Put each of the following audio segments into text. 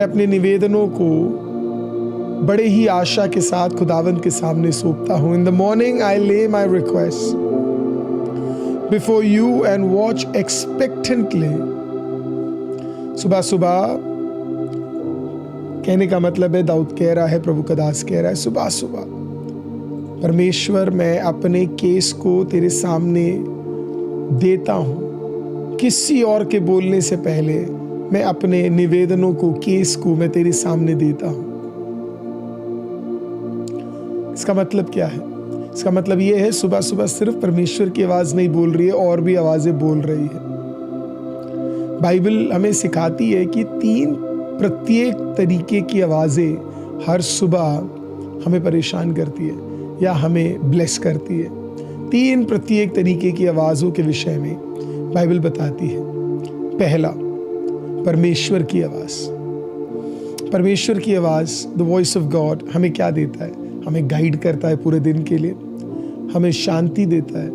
अपने निवेदनों को बड़े ही आशा के साथ खुदावंद के सामने सौंपता हूँ। In the morning I lay my request before you and watch expectantly. सुबह सुबह कहने का मतलब है, दाऊद कह रहा है, प्रभु का दास कह रहा है, सुबह सुबह परमेश्वर मैं अपने केस को तेरे सामने देता हूँ। किसी और के बोलने से पहले मैं अपने निवेदनों को, केस को मैं तेरे सामने देता हूँ। इसका मतलब क्या है? इसका मतलब यह है, सुबह सुबह सिर्फ परमेश्वर की आवाज नहीं बोल रही है, और भी आवाजें बोल रही है। बाइबल हमें सिखाती है कि 3 प्रत्येक तरीके की आवाजें हर सुबह हमें परेशान करती है या हमें ब्लेस करती है। 3 प्रत्येक तरीके की आवाजों के विषय में बाइबल बताती है। पहला, परमेश्वर की आवाज। परमेश्वर की आवाज, द वॉइस ऑफ गॉड, हमें क्या देता है? हमें गाइड करता है पूरे दिन के लिए, हमें शांति देता है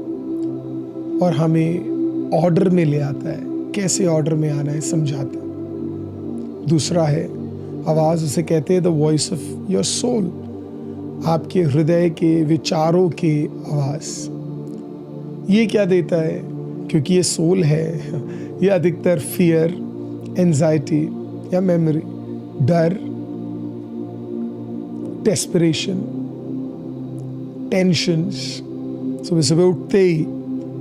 और हमें ऑर्डर में ले आता है। कैसे ऑर्डर में आना है समझाता है। दूसरा है आवाज, उसे कहते हैं the voice of your soul, आपके हृदय के विचारों की आवाज। ये क्या देता है? क्योंकि ये सोल है, ये अधिकतर फियर, एंजाइटी या मेमोरी, डर, डेस्परेशन, टेंशन्स, सुबह सुबह उठते ही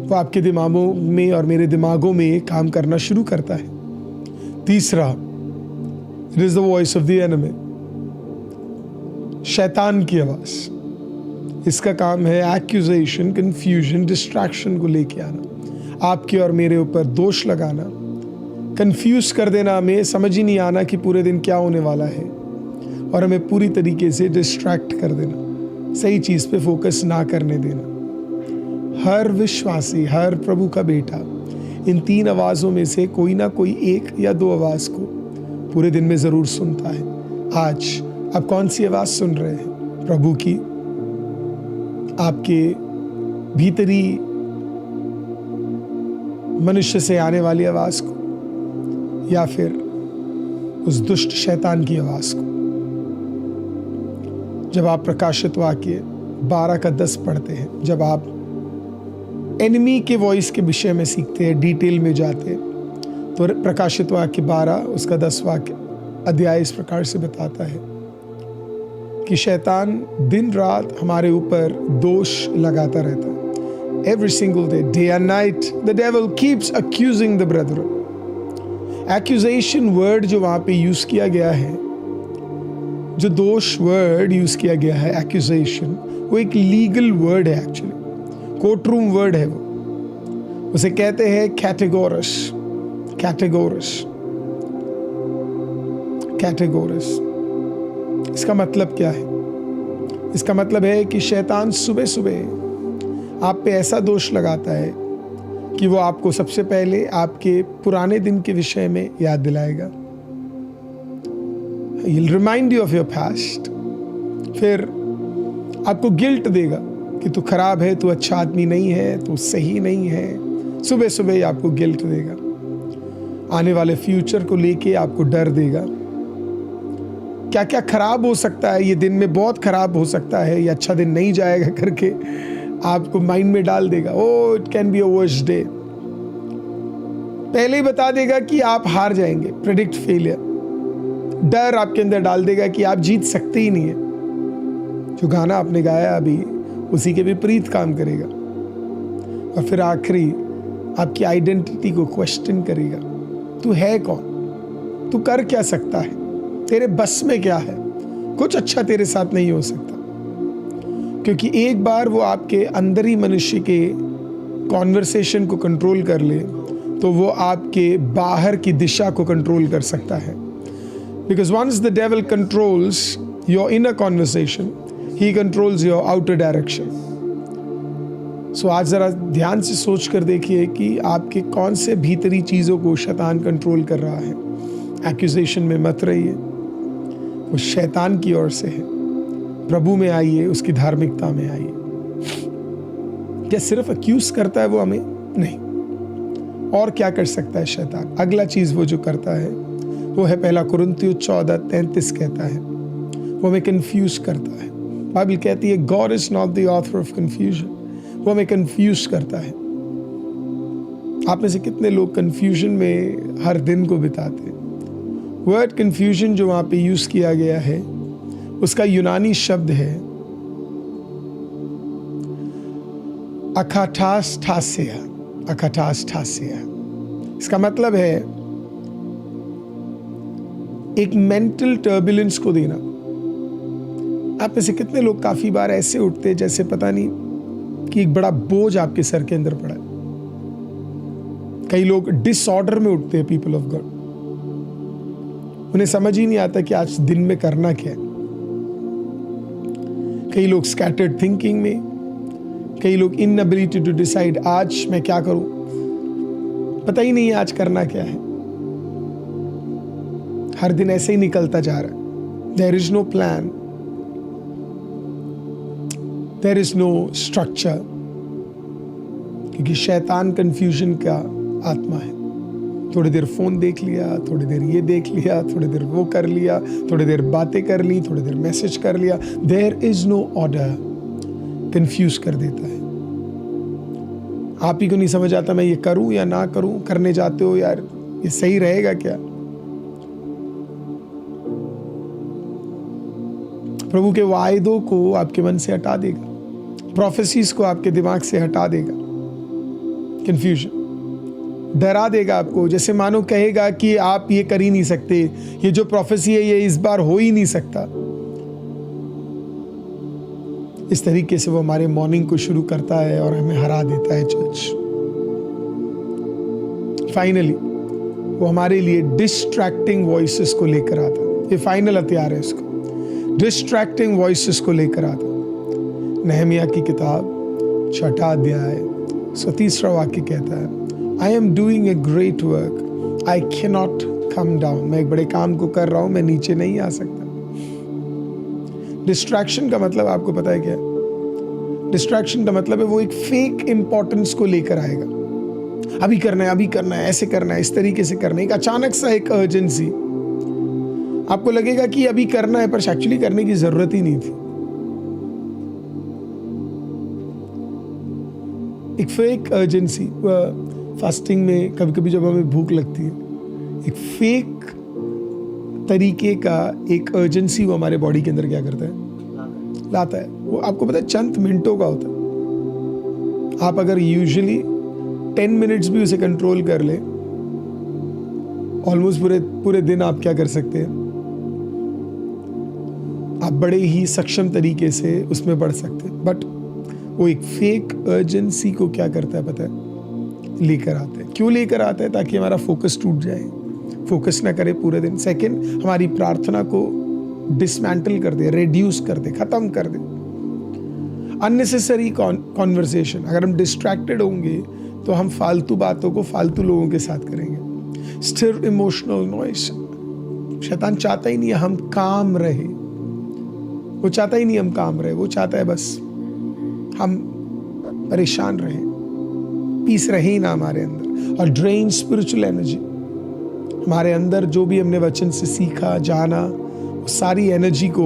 वो आपके दिमागों में और मेरे दिमागों में काम करना शुरू करता है। तीसरा, it is the voice of the enemy, शैतान की आवाज। इसका काम है एक्यूजेशन, कंफ्यूजन, डिस्ट्रैक्शन को लेके आना, आपके और मेरे ऊपर दोष लगाना, कंफ्यूज कर देना, हमें समझ ही नहीं आना कि पूरे दिन क्या होने वाला है, और हमें पूरी तरीके से डिस्ट्रैक्ट कर देना, सही चीज पे फोकस ना करने देना। हर विश्वासी, हर प्रभु का बेटा इन 3 आवाजों में से कोई ना कोई 1 या 2 आवाज को पूरे दिन में जरूर सुनता है। आज आप कौन सी आवाज सुन रहे हैं? प्रभु की, आपके भीतरी मनुष्य से आने वाली आवाज को, या फिर उस दुष्ट शैतान की आवाज को? जब आप प्रकाशित वाक्य 12:10 पढ़ते हैं, जब आप एनिमी के वॉइस के विषय में सीखते हैं, डिटेल में जाते हैं, तो प्रकाशित वाक्य 12 उसका 10 वाक्य अध्याय इस प्रकार से बताता है कि शैतान दिन रात हमारे ऊपर दोष लगाता रहता है। Every single day and night the devil keeps accusing the Brethren. Accusation word जो वहां पे यूज किया गया है, जो दोष वर्ड यूज किया गया है, एक्यूजेशन, वो एक लीगल वर्ड है, एक्चुअली कोर्टरूम वर्ड है। वो उसे कहते हैं कैटेगोरस। कैटेगोरस, कैटेगोरस। इसका मतलब क्या है? इसका मतलब है कि शैतान सुबह सुबह आप पे ऐसा दोष लगाता है कि वो आपको सबसे पहले आपके पुराने दिन के विषय में याद दिलाएगा। He'll remind you of your past। फिर आपको गिल्ट देगा कि तू खराब है, तू अच्छा आदमी नहीं है, तू सही नहीं है। सुबह सुबह ही आपको गिल्ट देगा। आने वाले फ्यूचर को लेके आपको डर देगा। क्या क्या खराब हो सकता है, ये दिन में बहुत खराब हो सकता है, ये अच्छा दिन नहीं जाएगा करके आपको माइंड में डाल देगा। Oh it can be a worst day. पहले ही बता देगा कि आप हार जाएंगे, प्रेडिक्ट फेलियर। डर आपके अंदर डाल देगा कि आप जीत सकते ही नहीं है। जो गाना आपने गाया अभी उसी के विपरीत काम करेगा। और फिर आखिरी आपकी आइडेंटिटी को क्वेश्चन करेगा। तू है कौन? तू कर क्या सकता है? तेरे बस में क्या है? कुछ अच्छा तेरे साथ नहीं हो सकता। क्योंकि एक बार वो आपके अंदर ही मनुष्य के कॉन्वर्सेशन को कंट्रोल कर ले, तो वो आपके बाहर की दिशा को कंट्रोल कर सकता है। Because once the devil controls your inner conversation, he controls your outer direction. So आज जरा ध्यान से सोच कर देखिए कि आपके कौन से भीतरी चीजों को शैतान कंट्रोल कर रहा है। एक्यूजेशन में मत रहिए, वो शैतान की ओर से है। प्रभु में आइए, उसकी धार्मिकता में आइए। क्या सिर्फ अक्यूज करता है वो हमें? नहीं। और क्या कर सकता है शैतान? अगला चीज वो जो करता है वो है 1 कुरिन्थियों 14:33 कहता है, वो हमें कंफ्यूज करता है। बाइबल कहती है God is not the author of confusion, वो हमें कंफ्यूज करता है। आप में से कितने लोग कंफ्यूजन में हर दिन को बिताते हैं? वर्ड कंफ्यूजन जो वहां पे यूज किया गया है उसका यूनानी शब्द है अकाटास्थासिया। अकाटास्थासिया इसका मतलब है एक मेंटल टर्बुलेंस को देना। आप में से कितने लोग काफी बार ऐसे उठते हैं जैसे पता नहीं कि एक बड़ा बोझ आपके सर के अंदर पड़ा है। कई लोग डिसऑर्डर में उठते हैं, पीपल ऑफ गॉड, उन्हें समझ ही नहीं आता कि आज दिन में करना क्या है। कई लोग स्कैटर्ड थिंकिंग में, कई लोग इनएबिलिटी टू डिसाइड आज मैं क्या करूं, पता ही नहीं है आज करना क्या है। हर दिन ऐसे ही निकलता जा रहा है। There is no plan, there is no structure, क्योंकि शैतान कंफ्यूजन का आत्मा है। थोड़ी देर फोन देख लिया, थोड़ी देर ये देख लिया, थोड़ी देर वो कर लिया, थोड़ी देर बातें कर ली, थोड़ी देर मैसेज कर लिया। There is no order, confuse कर देता है। आप ही को नहीं समझ आता मैं ये करूं या ना करूं। करने जाते हो यार ये सही रहेगा क्या? प्रभु के वायदों को आपके मन से हटा देगा, प्रोफेसीज को आपके दिमाग से हटा देगा। कंफ्यूजन डरा देगा आपको, जैसे मानो कहेगा कि आप ये कर ही नहीं सकते, ये जो प्रोफेसी है ये इस बार हो ही नहीं सकता। इस तरीके से वो हमारे मॉर्निंग को शुरू करता है और हमें हरा देता है चर्च। फाइनली वो हमारे लिए डिस्ट्रैक्टिंग वॉइसेस को लेकर आता है। ये फाइनल हथियार है इसको, डिस्ट्रैक्टिंग वॉइसेस को लेकर आता है। नहमिया की किताब 6 अध्याय 33 वाक्य कहता है, I am doing a great work, I cannot come down। मैं एक बड़े काम को कर रहा हूं, मैं नीचे नहीं आ सकता। डिस्ट्रैक्शन का मतलब आपको पता है क्या है? डिस्ट्रैक्शन का मतलब है वो एक फेक इंपॉर्टेंस को लेकर आएगा। अभी करना है, अभी करना है, ऐसे करना है, इस तरीके से करना है। एक अचानक सा एक अर्जेंसी, आपको लगेगा कि अभी करना है, पर एक्चुअली करने की जरूरत ही नहीं थी। एक फेक अर्जेंसी। फास्टिंग में कभी कभी जब हमें भूख लगती है, एक फेक तरीके का एक अर्जेंसी वो हमारे बॉडी के अंदर क्या करता है, लाता है। वो आपको पता है चंद मिनटों का होता है। आप अगर यूजुअली 10 मिनट्स भी उसे कंट्रोल कर ले, ऑलमोस्ट पूरे दिन आप क्या कर सकते हैं, आप बड़े ही सक्षम तरीके से उसमें बढ़ सकते हैं। बट वो एक फेक अर्जेंसी को क्या करता है पता है, लेकर आता है। क्यों लेकर आता है? ताकि हमारा फोकस टूट जाए, फोकस ना करे पूरे दिन। सेकंड, हमारी प्रार्थना को डिसमेंटल कर दे, रिड्यूस कर दे, खत्म कर दे। अननेसेसरी कॉन्वर्सेशन, अगर हम डिस्ट्रैक्टेड होंगे तो हम फालतू बातों को फालतू लोगों के साथ करेंगे। स्थिर इमोशनल नॉइस, शैतान चाहता ही नहीं है हम काम रहे, वो चाहता ही नहीं हम काम रहे, वो चाहता है बस हम परेशान रहे, पीस रहे ही ना हमारे अंदर। और ड्रेन स्पिरिचुअल एनर्जी, हमारे अंदर जो भी हमने वचन से सीखा जाना, सारी एनर्जी को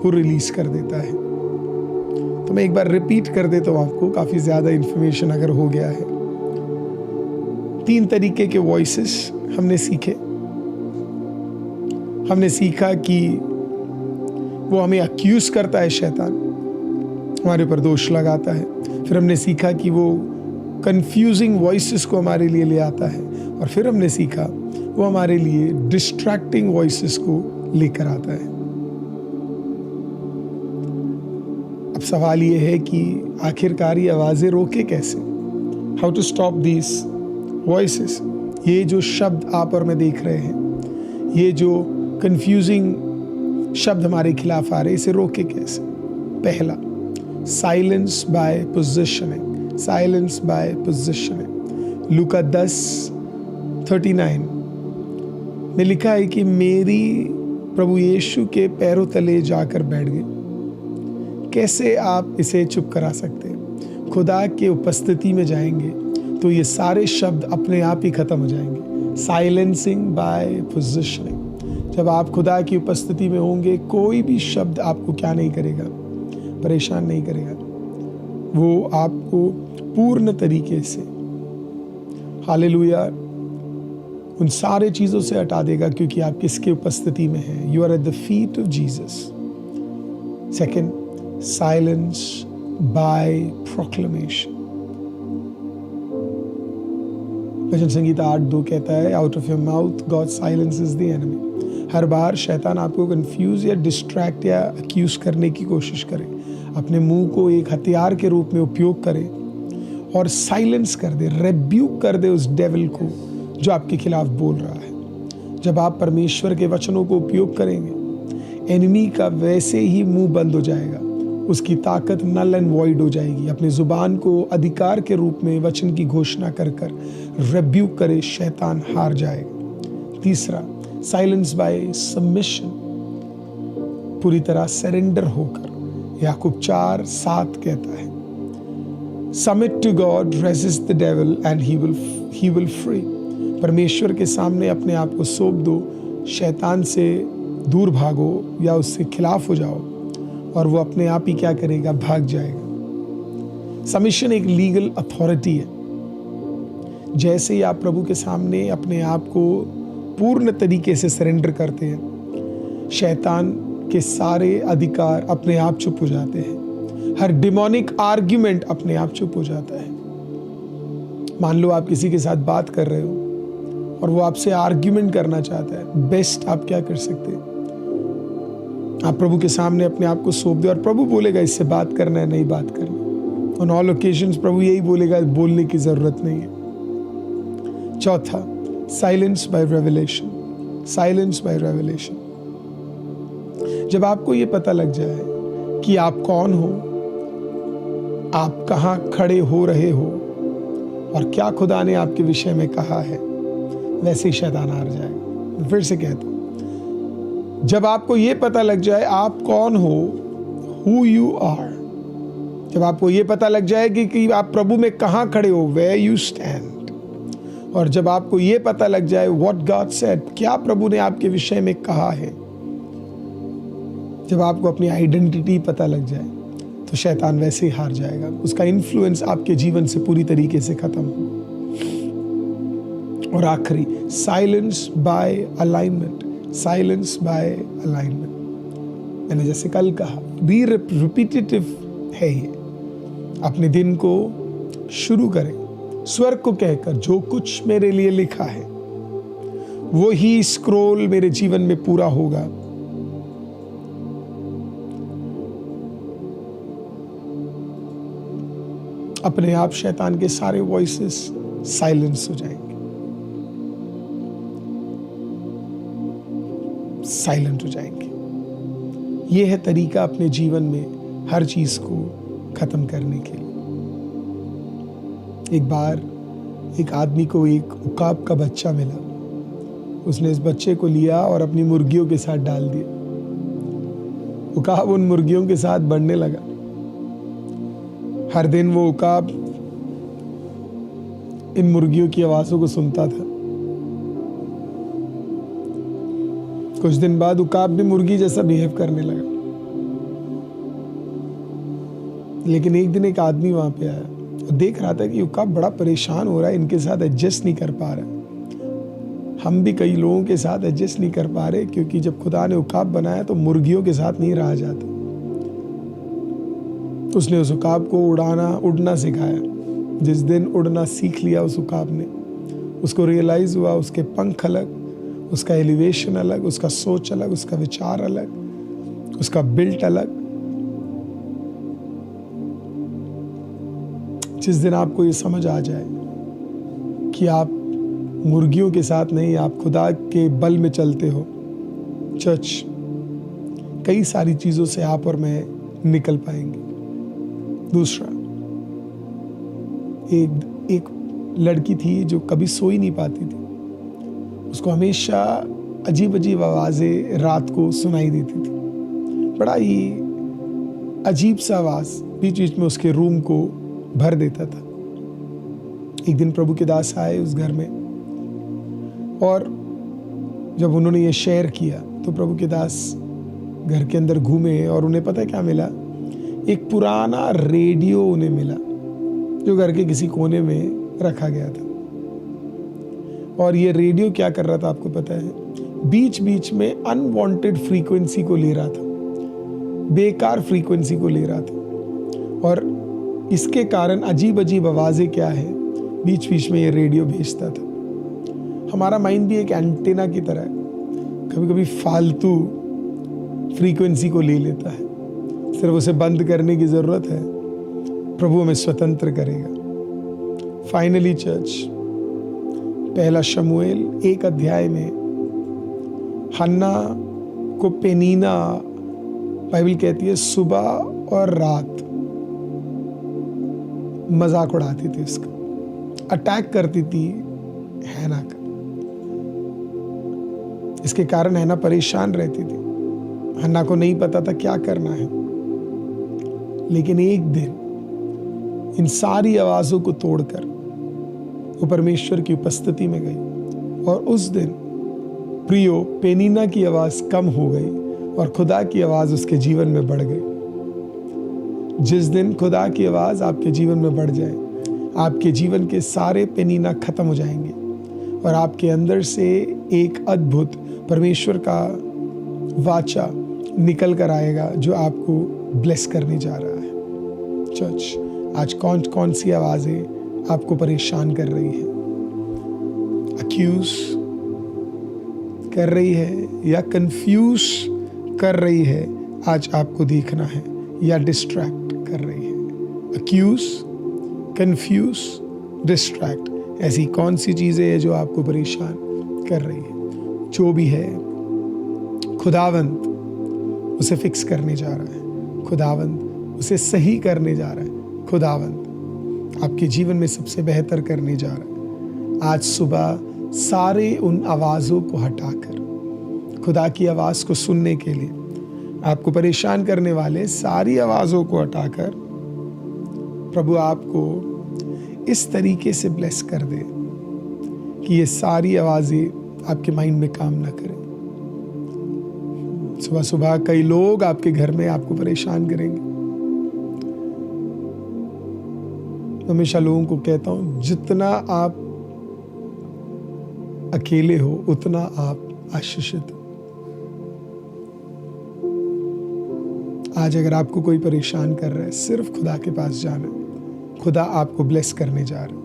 वो रिलीज कर देता है। तो मैं एक बार रिपीट कर देता हूँ आपको, काफी ज्यादा इंफॉर्मेशन अगर हो गया है। 3 तरीके के वॉइसेस हमने सीखे। हमने सीखा कि वो हमें अक्यूज करता है, शैतान हमारे ऊपर दोष लगाता है। फिर हमने सीखा कि वो कंफ्यूजिंग वॉइसेस को हमारे लिए ले आता है। और फिर हमने सीखा वो हमारे लिए डिस्ट्रैक्टिंग वॉइसेस को लेकर आता है। अब सवाल ये है कि आखिरकार ये आवाजें रोके कैसे? How to stop these voices? ये जो शब्द आप और मैं देख रहे हैं, ये जो कंफ्यूजिंग शब्द हमारे खिलाफ आ रहे, इसे रोके कैसे? पहला, silence by positioning. Silence by positioning. लूका 10:39 में लिखा है कि मेरी प्रभु यीशु के पैरों तले जाकर बैठ गए। कैसे आप इसे चुप करा सकते हैं? खुदा के उपस्थिति में जाएंगे तो ये सारे शब्द अपने आप ही खत्म हो जाएंगे। Silencing by positioning. जब आप खुदा की उपस्थिति में होंगे, कोई भी शब्द आपको क्या नहीं करेगा, परेशान नहीं करेगा। वो आपको पूर्ण तरीके से, हालेलुया, उन सारे चीजों से हटा देगा, क्योंकि आप किसके उपस्थिति में हैं। You are at the feet of Jesus. Second, silence by proclamation. Bhajan Sangita 8:2 कहता है, out of your mouth God silences the enemy. हर बार शैतान आपको कंफ्यूज या डिस्ट्रैक्ट या अक्यूज करने की कोशिश करे, अपने मुंह को एक हथियार के रूप में उपयोग करे और साइलेंस कर दे, रेब्यूक कर दे उस डेविल को जो आपके खिलाफ बोल रहा है। जब आप परमेश्वर के वचनों को उपयोग करेंगे, एनिमी का वैसे ही मुंह बंद हो जाएगा, उसकी ताकत नल एंड वॉइड हो जाएगी। अपनी जुबान को अधिकार के रूप में वचन की घोषणा कर कर रेब्यूक करे, शैतान हार जाएगा। तीसरा, साइलेंस बाय सबमिशन, पूरी तरह सरेंडर होकर। याकूब 4:7 कहता है, submit to God, resist the devil and he will free. परमेश्वर के सामने अपने आप को सौंप दो, शैतान से दूर भागो या उससे खिलाफ हो जाओ और वो अपने आप ही क्या करेगा, भाग जाएगा। सबमिशन एक लीगल अथॉरिटी है। जैसे ही आप प्रभु के सामने अपने आप को पूर्ण तरीके से सरेंडर करते हैं, शैतान के सारे अधिकार अपने आप चुप हो जाते हैं। हर डिमोनिक आर्ग्यूमेंट अपने आप चुप हो जाता है। मान लो आप किसी के साथ बात कर रहे हो और वो आपसे आर्ग्यूमेंट करना चाहता है, बेस्ट आप क्या कर सकते हैं, आप प्रभु के सामने अपने आप को सौंप दो और प्रभु बोलेगा इससे बात करना है, नहीं बात करना। ऑन ऑल ओकेजन्स प्रभु यही बोलेगा, बोलने की जरूरत नहीं है। चौथा, silence by revelation. Silence by revelation, जब आपको ये पता लग जाए कि आप कौन हो, आप कहाँ खड़े हो रहे हो और क्या खुदा ने आपके विषय में कहा है, वैसे ही शैतान हार जाएगा। फिर से कहता हूं, जब आपको ये पता लग जाए आप कौन हो, हु यू आर, जब आपको ये पता लग जाए कि आप प्रभु में कहाँ खड़े हो, वेयर यू स्टैंड, और जब आपको ये पता लग जाए व्हाट गॉड सेड, क्या प्रभु ने आपके विषय में कहा है, जब आपको अपनी आइडेंटिटी पता लग जाए, तो शैतान वैसे ही हार जाएगा। उसका इन्फ्लुएंस आपके जीवन से पूरी तरीके से खत्म हो। और आखिरी, silence by alignment. Silence by alignment, मैंने जैसे कल कहा, बी रिपीटेटिव है ये। अपने दिन को शुरू करें स्वर्ग को कहकर, जो कुछ मेरे लिए लिखा है वो ही स्क्रॉल मेरे जीवन में पूरा होगा। अपने आप शैतान के सारे वॉइसेस साइलेंस हो जाएंगे, साइलेंट हो जाएंगे। यह है तरीका अपने जीवन में हर चीज को खत्म करने के लिए। एक बार एक आदमी को एक उकाब का बच्चा मिला। उसने इस बच्चे को लिया और अपनी मुर्गियों के साथ डाल दिया। उकाब उन मुर्गियों के साथ बढ़ने लगा। हर दिन वो उकाब इन मुर्गियों की आवाजों को सुनता था। कुछ दिन बाद उकाब भी मुर्गी जैसा बिहेव करने लगा। लेकिन एक दिन एक आदमी वहां पे आया और देख रहा था कि उकाब बड़ा परेशान हो रहा है, इनके साथ एडजस्ट नहीं कर पा रहा। हम भी कई लोगों के साथ एडजस्ट नहीं कर पा रहे, क्योंकि जब खुदा ने उकाब बनाया तो मुर्गियों के साथ नहीं रहा जाता। उसने उस उकाब को उड़ना सिखाया। जिस दिन उड़ना सीख लिया उस उकाब ने, उसको रियलाइज हुआ उसके पंख अलग, उसका एलिवेशन अलग, उसका सोच अलग, उसका विचार अलग, उसका बिल्ट अलग। जिस दिन आपको ये समझ आ जाए कि आप मुर्गियों के साथ नहीं, आप खुदा के बल में चलते हो, चर्च, कई सारी चीजों से आप और मैं निकल पाएंगे। दूसरा, एक लड़की थी जो कभी सो ही नहीं पाती थी। उसको हमेशा अजीब अजीब आवाजें रात को सुनाई देती थी। बड़ा ही अजीब सा आवाज बीच बीच में उसके रूम को भर देता था। एक दिन प्रभु के दास आए उस घर में, और जब उन्होंने ये शेयर किया तो प्रभु के दास घर के अंदर घूमे और उन्हें पता है क्या मिला? एक पुराना रेडियो उन्हें मिला जो घर के किसी कोने में रखा गया था। और ये रेडियो क्या कर रहा था आपको पता है? बीच बीच में अनवांटेड फ्रीक्वेंसी को ले रहा था, बेकार फ्रीक्वेंसी को ले रहा था। और इसके कारण अजीब अजीब आवाज़ें क्या है बीच बीच में ये रेडियो भेजता था। हमारा माइंड भी एक एंटेना की तरह है, कभी कभी फालतू फ्रीक्वेंसी को ले लेता है, सिर्फ उसे बंद करने की ज़रूरत है। प्रभु हमें स्वतंत्र करेगा। फाइनली चर्च, पहला शमूएल 1 अध्याय में हन्ना को पेनीना, बाइबल कहती है, सुबह और रात मजाक उड़ाती थी, उसका अटैक करती थी हैना का। इसके कारण हैना परेशान रहती थी। हन्ना को नहीं पता था क्या करना है। लेकिन एक दिन इन सारी आवाजों को तोड़कर वो परमेश्वर की उपस्थिति में गई और उस दिन प्रियो पेनीना की आवाज कम हो गई और खुदा की आवाज उसके जीवन में बढ़ गई। जिस दिन खुदा की आवाज आपके जीवन में बढ़ जाए, आपके जीवन के सारे पेनीना खत्म हो जाएंगे और आपके अंदर से एक अद्भुत परमेश्वर का वाचा निकल कर आएगा जो आपको ब्लेस करने जा रहा है। चर्च, आज कौन कौन सी आवाजें आपको परेशान कर रही है? अक्यूज कर रही है या कंफ्यूज कर रही है? आज आपको देखना है। या डिस्ट्रैक्ट कर रही है? अक्यूज, कंफ्यूज, डिस्ट्रैक्ट, ऐसी कौन सी चीजें हैं जो आपको परेशान कर रही है? जो भी है, खुदावंद उसे फिक्स करने जा रहा है। खुदावंद उसे सही करने जा रहा है। खुदावंद आपके जीवन में सबसे बेहतर करने जा रहा है। आज सुबह सारे उन आवाज़ों को हटाकर खुदा की आवाज़ को सुनने के लिए, आपको परेशान करने वाले सारी आवाज़ों को हटाकर प्रभु आपको इस तरीके से ब्लेस कर दे कि ये सारी आवाज़ें आपके माइंड में काम ना करें। सुबह सुबह कई लोग आपके घर में आपको परेशान करेंगे। हमेशा लोगों को कहता हूं, जितना आप अकेले हो उतना आप आशीषित हो। आज अगर आपको कोई परेशान कर रहा है, सिर्फ खुदा के पास जाना है। खुदा आपको ब्लेस करने जा रहा है।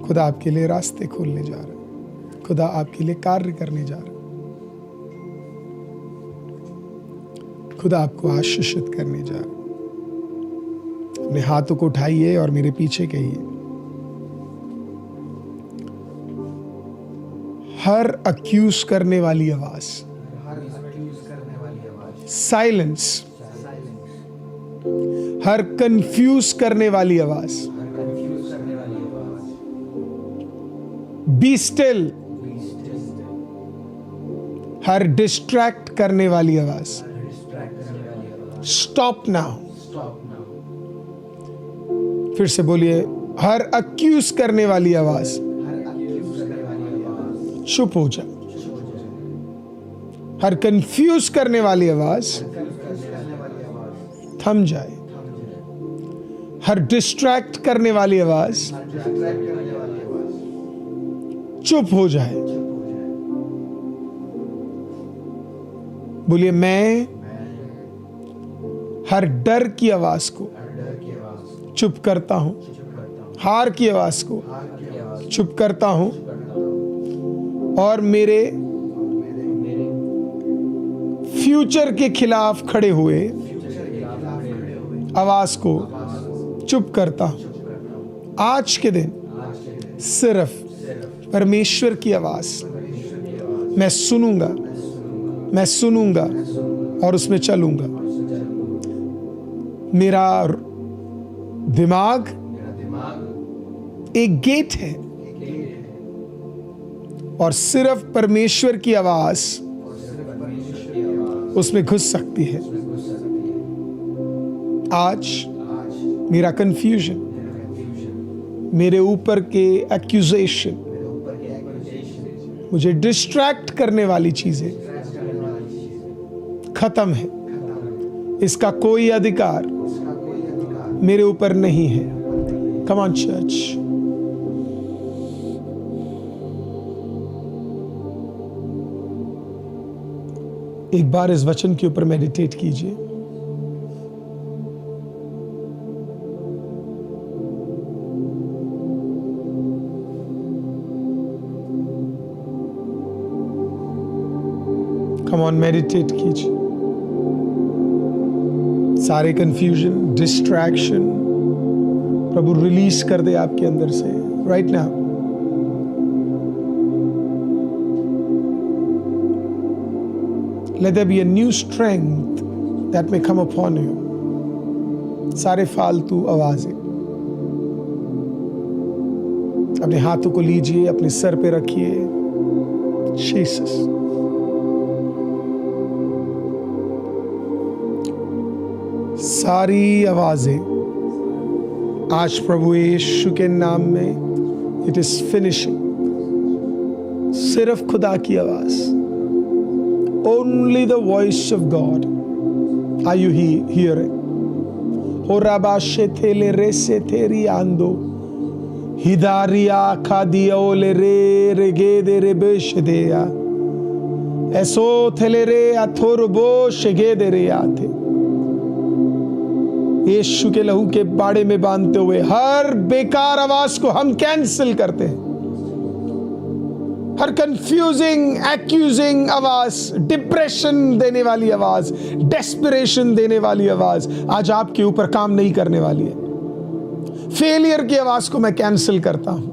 खुदा आपके लिए रास्ते खोलने जा रहा है। खुदा आपके लिए कार्य करने जा रहा है। खुदा आपको आशीषित करने जा रहा है। अपने हाथों को उठाइए और मेरे पीछे कहिए, हर अक्यूज करने वाली आवाज, साइलेंस, हर कंफ्यूज करने वाली आवाज, बी स्टिल, हर डिस्ट्रैक्ट करने वाली आवाज, स्टॉप नाउ। फिर से बोलिए, हर अक्यूज करने वाली आवाज चुप हो जा। हर कंफ्यूज करने वाली आवाज थम जाए। हर डिस्ट्रैक्ट करने वाली आवाज चुप हो जाए। बोलिए, मैं हर डर की आवाज को चुप करता हूं, हार की आवाज को चुप करता हूं और मेरे फ्यूचर के खिलाफ खड़े हुए आवाज को चुप करता हूं। आज के दिन सिर्फ परमेश्वर की आवाज मैं सुनूंगा, मैं सुनूंगा और उसमें चलूंगा। मेरा दिमाग एक गेट है और सिर्फ परमेश्वर की आवाज उसमें घुस सकती है। आज मेरा कंफ्यूजन, मेरे ऊपर के एक्यूजेशन, मुझे डिस्ट्रैक्ट करने वाली चीजें खत्म है, इसका कोई अधिकार मेरे ऊपर नहीं है। कम ऑन चर्च, एक बार इस वचन के ऊपर मेडिटेट कीजिए। कम ऑन, मेडिटेट कीजिए। सारे कंफ्यूजन, डिस्ट्रैक्शन प्रभु रिलीज कर दे आपके अंदर से right now. Let there be a new strength that may come upon you. सारे फालतू आवाजें अपने हाथों को लीजिए, अपने सर पे रखिए। जीसस, सारी आवाजें आज प्रभु यीशु के नाम में इट इज फिनिशिंग। सिर्फ खुदा की आवाज, only the voice of God. Are you hearing? Horabashe tele rese teri ando hidaria khadia ole re rege de rebeshe deya eso tele re athorbo shege de re ate। यीशु के लहू के बाड़े में बांधते हुए हर बेकार आवाज को हम कैंसिल करते हैं। हर कंफ्यूजिंग, एक्यूजिंग आवाज, डिप्रेशन देने वाली आवाज, डेस्परेशन देने वाली आवाज आज आपके ऊपर काम नहीं करने वाली है। फेलियर की आवाज को मैं कैंसिल करता हूं।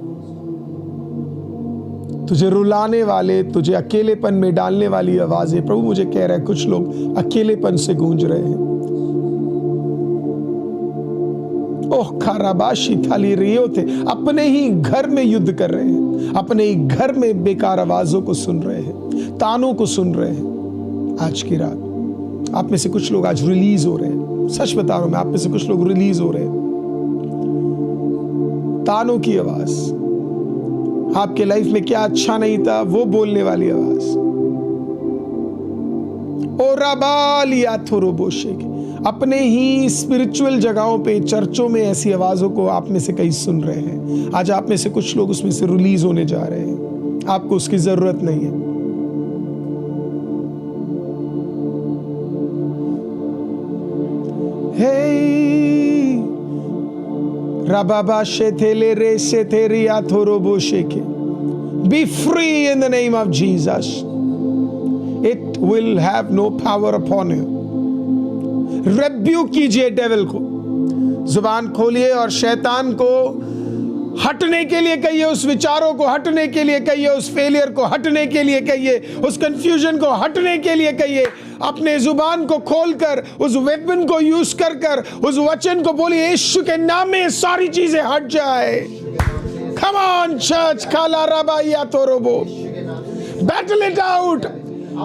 तुझे रुलाने वाले, तुझे अकेलेपन में डालने वाली आवाजें, प्रभु मुझे कह रहा है कुछ लोग अकेलेपन से गूंज रहे हैं। ओह खराबाशी थाली रियो थे, अपने ही घर में युद्ध कर रहे हैं, अपने ही घर में बेकार आवाजों को सुन रहे हैं, तानों को सुन रहे हैं। आज की रात आप में से कुछ लोग आज रिलीज हो रहे हैं। सच बता रहा हूं मैं, आप में से कुछ लोग रिलीज हो रहे हैं। तानों की आवाज, आपके लाइफ में क्या अच्छा नहीं था वो बोलने वाली आवाज। ओ राबालिया थोरोबोशे, अपने ही स्पिरिचुअल जगहों पे, चर्चों में ऐसी आवाजों को आप में से कई सुन रहे हैं। आज आप में से कुछ लोग उसमें से रिलीज होने जा रहे हैं। आपको उसकी जरूरत नहीं है। हे राबाबा शेथेले रे शेथेरिया थोरोबोशे के, be free in the name of Jesus. It will have no power upon you. Rebuke कीजिए डेविल को, जुबान खोलिए और शैतान को हटने के लिए कहिए, उस विचारों को हटने के लिए कहिए, उस फेलियर को हटने के लिए कहिए, उस कंफ्यूजन को हटने के लिए कहिए। अपने जुबान को खोलकर उस वेपन को यूज कर उस वचन को बोलिए, यीशु के नाम में सारी चीजें हट जाए। कम ऑन चर्च, खाला रबा या तोरोबो, बैटल इट आउट।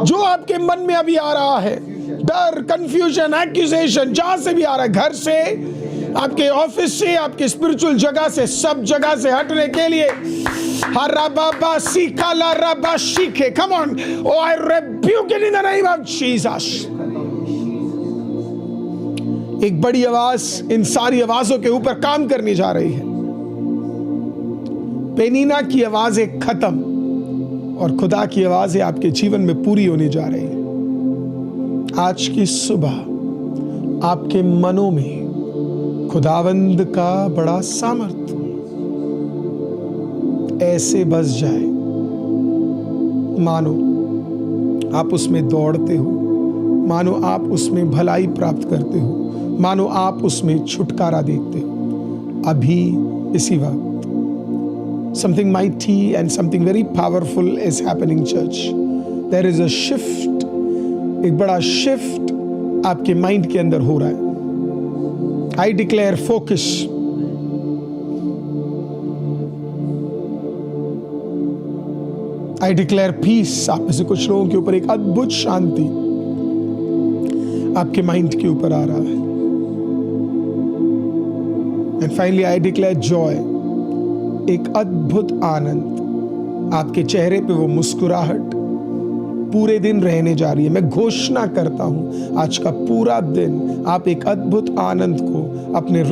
जो आपके मन में अभी आ रहा है, डर, कंफ्यूजन, एक्यूजेशन, जहां से भी आ रहा है, घर से, आपके ऑफिस से, आपके स्पिरिचुअल जगह से, सब जगह से हटने के लिए हराबाबा सीकाला रबा शीखे, come on, oh I rebuke it in the name of Jesus. एक बड़ी आवाज इन सारी आवाजों के ऊपर काम करने जा रही है। पेनीना की आवाजें खत्म और खुदा की आवाजें आपके जीवन में पूरी होने जा रही है। आज की सुबह आपके मनों में खुदावंद का बड़ा सामर्थ ऐसे बस जाए, मानो आप उसमें दौड़ते हो, मानो आप उसमें भलाई प्राप्त करते हो, मानो आप उसमें छुटकारा देखते हो। अभी इसी वक्त something mighty and something very powerful is happening, church. There is a shift, एक बड़ा शिफ्ट आपके माइंड के अंदर हो रहा है। I declare focus. I declare peace. आप में से कुछ लोगों के ऊपर एक अद्भुत शांति आपके माइंड के ऊपर आ रहा है। And finally I declare joy. एक अद्भुत आनंद, आपके चेहरे पे वो मुस्कुराहट, पूरे दिन रहने जा रही है। मैं घोषणा करता हूं आज का पूरा दिन आप एक अद्भुत आनंद को अपने